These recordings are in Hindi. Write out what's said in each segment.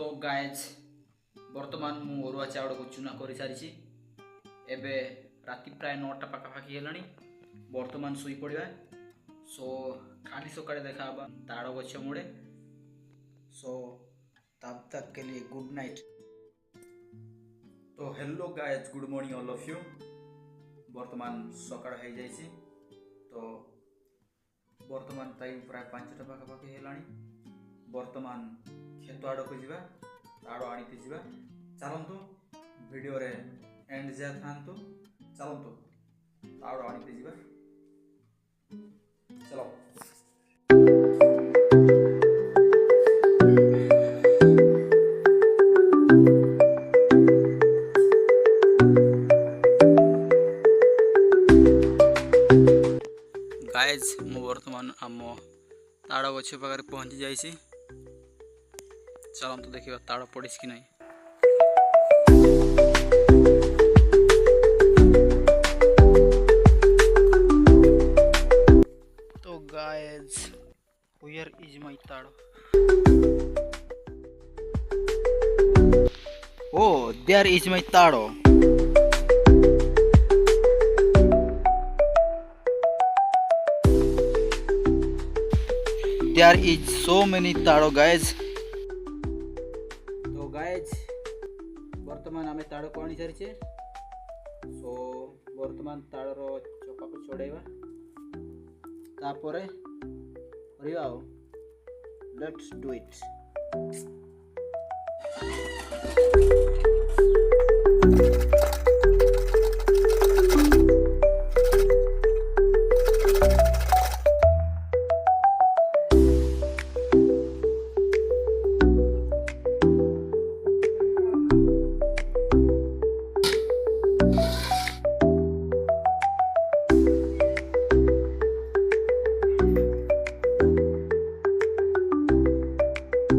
तो गाइज बर्तमान मु अरुआ चाउल को चूना कर सारी एबे राति प्राय 9टा पाखापाखि है बर्तमान शुई पड़ा। सो खाली सकाଳେ देखा ताड़ गछ मुड़े। सो तब तक के लिए गुड नाइट। तो hello guys, good morning all of you. बर्तमान सकाळ हो जाइए। तो बर्तमान टाइम प्राय 5टा पाखापाखि है। बर्तमान खेत आड़ को जा ताड़ आनिकी जा। चलतु वीडियो रे एंड जा था। चलतु ताड़ आनिकी जा। चलो गाइज मु बर्तमान आम ताड़ गछ पाखे पहुँची जाइए। चलतु देखा ताड़ पड़ी कि नहीं। तो गाइज हियर इज माय ताड़। Oh, there is my taro. There is so many taro guys. तो गाइज वर्तमान आमे ताड़ को आनी सारी। सो वर्तमान ताड़र चोपा को छड़ाइबा तापरे करिबा। Let's do it.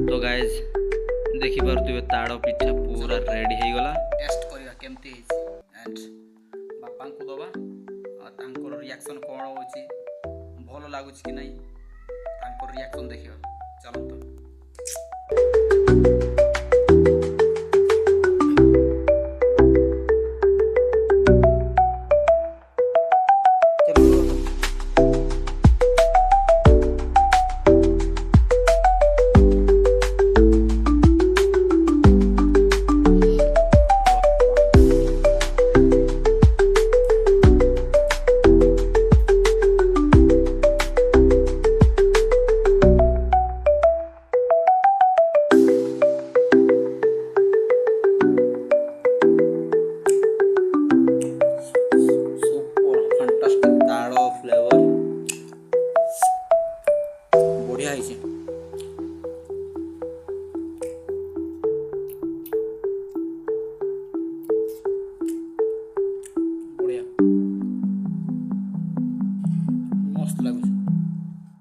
तो गाइज देखि पारुथिबे ताड़ पिठा पूरा रेडी हो गला। टेस्ट करिया केमती एंड बापा को दबा तांकर रिएक्शन कोन होची, भलो लागुच कि नहीं तांकर रिएक्शन देखियो। चलो तो